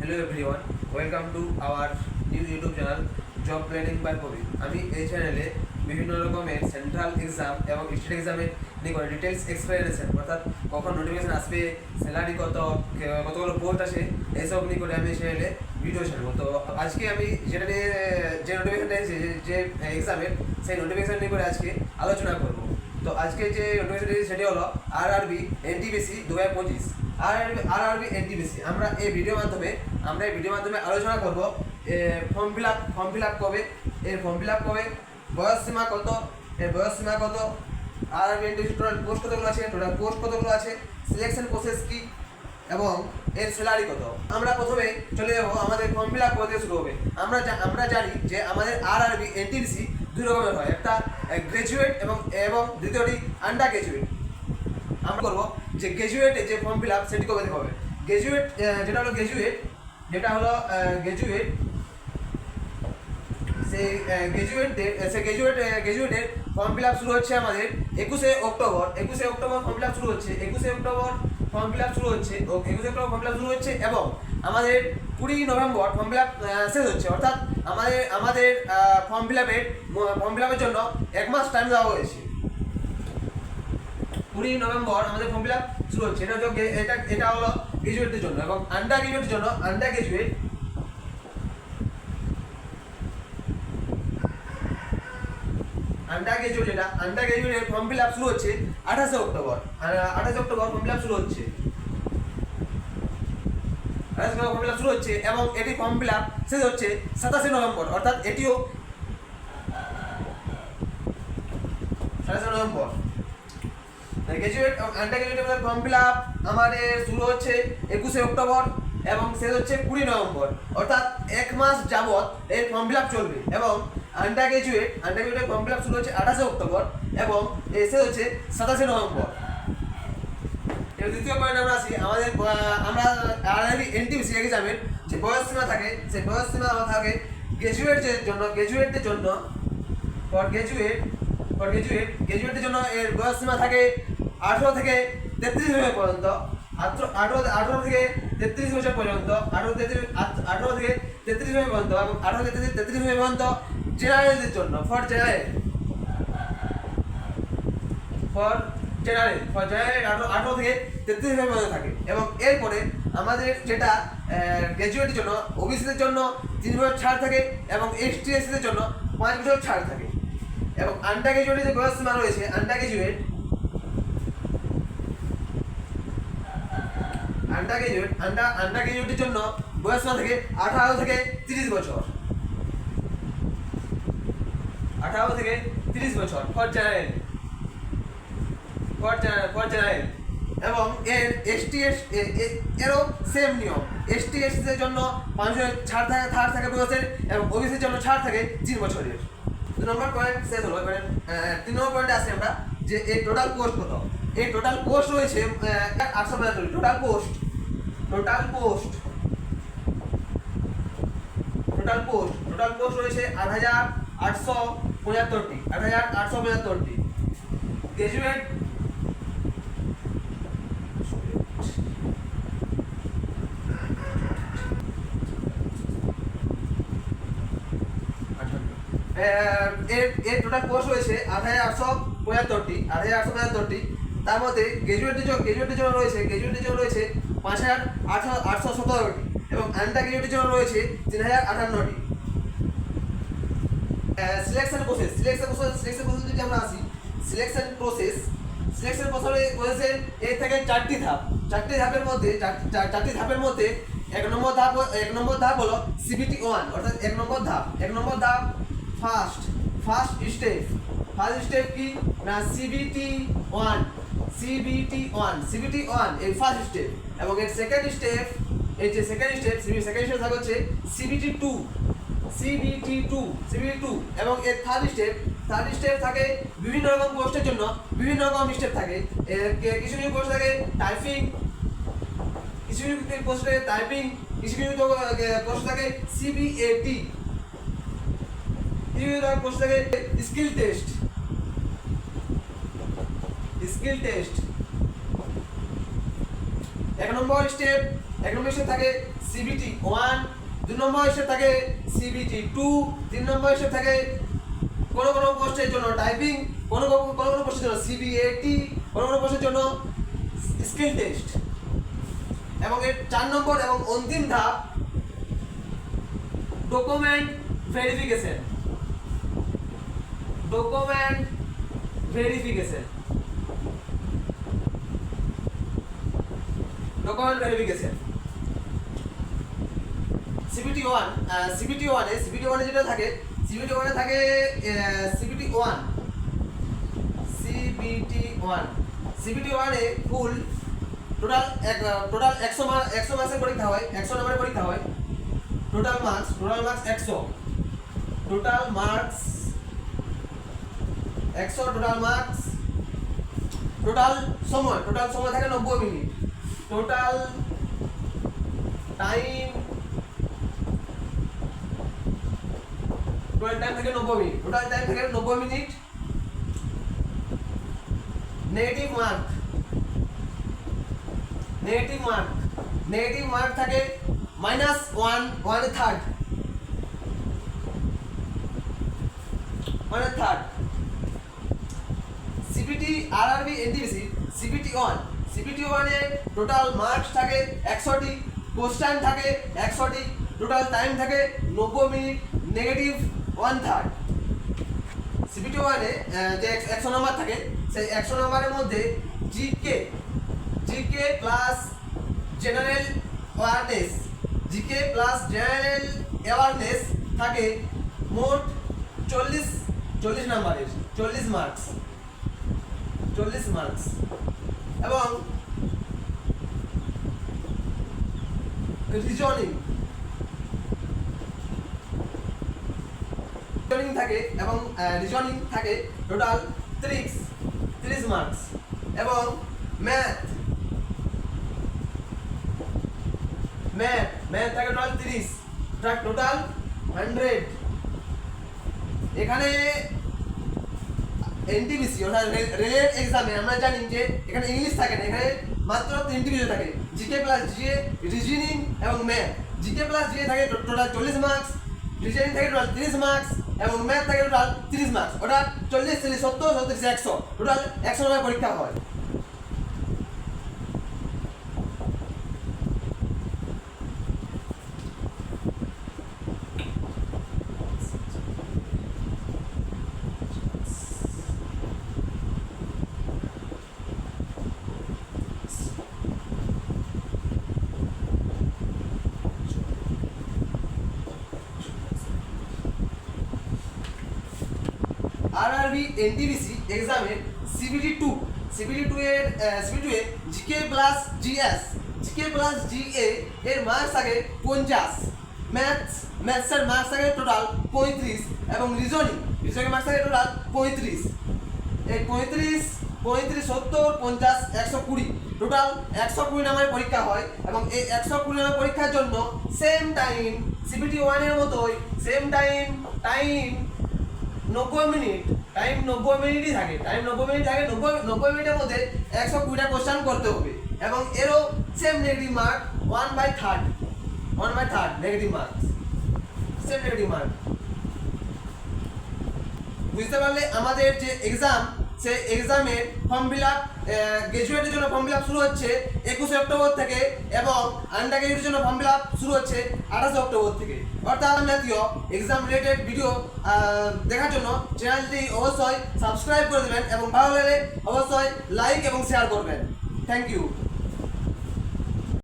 Hello everyone, welcome to our new YouTube channel Job Planning by Kobi. আমি এই চ্যানেলে বিভিন্ন রকমের সেন্ট্রাল এক্সাম এবং স্টেট এক্সামের নিয়ে ডিটেলস এক্সপ্লেনেশন অর্থাৎ কখন নোটিফিকেশন আসবে, স্যালারি কতগুলো পোস্ট আসে, এইসব নিয়ে করে আমি এই চ্যানেলে ভিডিও ছাড়বো। তো আজকে আমি যেটা নিয়ে যে নোটিফিকেশনটা এসেছে যে এক্সামের সেই নোটিফিকেশন নিয়ে করে আজকে আলোচনা করবো। তো আজকে যে নোটিফিকেশন এসেছে সেটি হলো RRB NTPC 2025 RRB NTPC। আমরা এই ভিডিওর মাধ্যমে আলোচনা করব ফর্ম ফিল আপ কবে, এর ফর্ম ফিল আপ কবে, বয়স সীমা কত, RRB NTPC টোটাল পোস্ট কতগুলো আছে, সিলেকশন প্রসেস কি এবং এর স্যালারি কত। আমরা প্রথমে চলে যাব আমাদের ফর্ম ফিল আপ করতে শুরু হবে। আমরা জানি যে আমাদের RRB NTPC দুই রকমের হয়, একটা গ্র্যাজুয়েট এবং দ্বিতীয়টি আন্ডার গ্র্যাজুয়েট। আমরা করবো যে গ্র্যাজুয়েটে যে ফর্ম ফিল আপ সেটি কবে থেকে হবে। গ্র্যাজুয়েট সেই গ্র্যাজুয়েটের ফর্ম ফিল আপ শুরু হচ্ছে আমাদের 21শে অক্টোবর ফর্ম ফিল আপ শুরু হচ্ছে 21শে অক্টোবর ফর্ম ফিল আপ শুরু হচ্ছে এবং আমাদের 20 নভেম্বর ফর্ম ফিল আপ শেষ হচ্ছে। অর্থাৎ আমাদের ফর্ম ফিল আপের জন্য 1 মাস টাইম দেওয়া হয়েছে। 20 নভেম্বর আমাদের ফর্ম ফিল আপ শুরু হচ্ছে। এটা হলো গ্র্যাজুয়েটদের জন্য এবং আন্ডার গ্র্যাজুয়েটের জন্য আন্ডার গ্র্যাজুয়েটের ফর্ম ফিল আপ শুরু হচ্ছে 28শে অক্টোবর ফর্ম ফিল আপ শুরু হচ্ছে। এবং এটি ফর্ম ফিল আপ শেষ হচ্ছে 27শে নভেম্বর। অর্থাৎ এটিও 27শে নভেম্বর। গ্র্যাজুয়েট এবং আন্ডার গ্র্যাজুয়েটের ফর্ম ফিল আপ আমাদের শুরু হচ্ছে 21শে অক্টোবর এবং শেষ হচ্ছে 20 নভেম্বর। অর্থাৎ 1 মাস যাবত এর ফর্ম ফিল আপ চলবে। এবং আন্ডার গ্র্যাজুয়েটের ফর্ম ফিল আপ শুরু হচ্ছে 28শে অক্টোবর এবং শেষ হচ্ছে 27শে নভেম্বর। এর দ্বিতীয় পয়েন্ট আমরা আসি, আমরা RRB NTPC এক্সামের যে বয়স সীমা থাকে, সেই বয়স সীমা আমার থাকে গ্র্যাজুয়েটদের জন্য গ্র্যাজুয়েটদের জন্য এর বয়স সীমা থাকে 18 থেকে 33 বছর পর্যন্ত। 18 থেকে 33 বছর পর্যন্ত, 18 থেকে 33 বছর পর্যন্ত এবং 18 থেকে 33 বছর পর্যন্ত জেনারেলদের জন্য ফর জেনারেল 18 থেকে 33 বছর পর্যন্ত থাকে। এবং এরপরে আমাদের যেটা গ্র্যাজুয়েটের জন্য ওবিসিদের জন্য 3 বছর ছাড় থাকে এবং ST SCদের জন্য 5 বছর ছাড় থাকে। এবং আন্ডার গ্র্যাজুয়েটের যে বয়স সীমা রয়েছে, আন্ডার গ্র্যাজুয়েটের জন্য বয়স সীমা থেকে 18 থেকে 30 বছর। 18 থেকে 30 বছর ফর জেনারেল। এবং এর এরও সেম নিয়ম। ST SCদের জন্য 5 বছর ছাড় থাকে বয়সের এবং ওবিসির জন্য ছাড় থাকে 3 বছরের। 2 নম্বর পয়েন্ট শেষ হলো। 3 নম্বর পয়েন্টে আসি আমরা যে এই টোটাল পোস্ট কত। এই টোটাল পোস্ট রয়েছে 875। টোটাল পোস্ট রয়েছে 8875টি। গ্র্যাজুয়েট এর টোটাল পোস্ট রয়েছে 8875টি। তার মধ্যে গ্র্যাজুয়েটদের জন্য রয়েছে 5817টি এবং আন্ডার গ্র্যাজুয়েটের জন্য রয়েছে 3058টি। সিলেকশন প্রসেস যদি আমরা আসি, সিলেকশন প্রসেসের এর থেকে 4টি ধাপের মধ্যে 1 নম্বর ধাপ হলো CBT 1। অর্থাৎ 1 নম্বর ধাপ ফার্স্ট স্টেপ কি না CBT 1 এই ফার্স্ট স্টেপ। এবং এর সেকেন্ড স্টেপ হচ্ছে CBT 2 এবং এর থার্ড স্টেপ থাকে বিভিন্ন রকম পোস্টের জন্য বিভিন্ন রকম স্টেপ থাকে। কিছু পোস্ট থাকে টাইপিং, কিছু পোস্ট থাকে CBAT, পোস্ট থাকে স্কিল টেস্ট। 1 নম্বর এক নম্বর স্টেপ থাকে সিবিটি 1, 2 নম্বর স্টেপ থাকে সিবিটি 2, 3 নম্বর স্টেপ থাকে কোনো কোনো পোস্টের জন্য টাইপিং, কোনো কোনো পোস্টের জন্য সিবিএটি, কোনো পোস্টের জন্য স্কিল টেস্ট, এবং এর 4 নম্বর এবং অন্তিম ধাপ document verification. Document verification, document verification. CBT 1 CBT 1 এ যেটা থাকে সিবিটি 1 এ থাকে সিবিটি 1 সিবিটি 1 এ ফুল টোটাল 100 মার্কসের পরীক্ষা হয়, 100 নম্বরের পরীক্ষা হয়। Total marks 100, total marks 100, total সময় থাকে 90 মিনিট, টোটাল টাইম থাকে 90 মিনিট, টোটাল টাইম থাকে 90 মিনিট। নেগেটিভ মার্ক থাকে -1/3, সিবিটি আরআরবি এনটিপিসি সিবিটি 1 এ টোটাল মার্কস থাকে 100টি, কোশ্চেন থাকে 100টি, টোটাল টাইম থাকে 90 মিনিট, নেগেটিভ 1/3। সিবিটি 1 এ যে 100 নম্বর থাকে সেই 100 নম্বরের মধ্যে জিকে প্লাস জেনারেল অ্যাওয়ারনেস থাকে মোট 40 নম্বরের, 40 মার্কস, এবং রিজনিং থাকে টোটাল 30 মার্কস, এবং ম্যাথ থাকে টোটাল 30, টোটাল 100। এখানে এনটিপিসি অর্থাৎ রেলের এক্সামে আমরা জানি যে এখানে ইংলিশ থাকে না, এখানে মাত্র 3টি বিষয় থাকে, জিকে প্লাস জিএ, রিজনিং এবং ম্যাথ। জিকে প্লাস জিএ থাকে টোটাল 40 মার্কস, রিজনিং থাকে টোটাল 30 মার্কস, এবং ম্যাথ থাকে টোটাল 30 মার্কস, ওটা 40, 40, 70, 70, 100, টোটাল 100 নম্বরের পরীক্ষা হয়। আরআরবি এনটিপিসি এক্সামে সিবিটি 2 এর জিকে প্লাস জিএ এর মার্কস থাকে 50, ম্যাথসের মার্কস থাকে টোটাল 35, এবং রিজনিং মার্কস থাকে টোটাল 35। এই 35, 70, 50, 120, টোটাল 120 নম্বরের পরীক্ষা হয়, এবং এই 120 নম্বরের পরীক্ষার জন্য সেম টাইম সিবিটি 1 এর মতোই সেম টাইম 90 মিনিট, টাইম 90 মিনিটই থাকে, 90 মিনিটের মধ্যে 120টা কোশ্চেন করতে হবে, এবং এরও same negative mark 1/3 negative mark, same negative mark. বুঝতে পারলে আমাদের যে এক্সাম, সেই এক্সামের ফর্ম ফিল আপ গ্র্যাজুয়েটের জন্য ফর্ম ফিল আপ শুরু হচ্ছে 21 অক্টোবর থেকে, এবং আন্ডার গ্র্যাজুয়েটের জন্য ফর্ম ফিল আপ শুরু হচ্ছে 28 অক্টোবর থেকে। অর্থাৎ জাতীয় এক্সাম রিলেটেড ভিডিও দেখার জন্য চ্যানেলটি অবশ্যই সাবস্ক্রাইব করে দেবেন, এবং ভালো লাগলে অবশ্যই লাইক এবং শেয়ার করবেন। Thank you.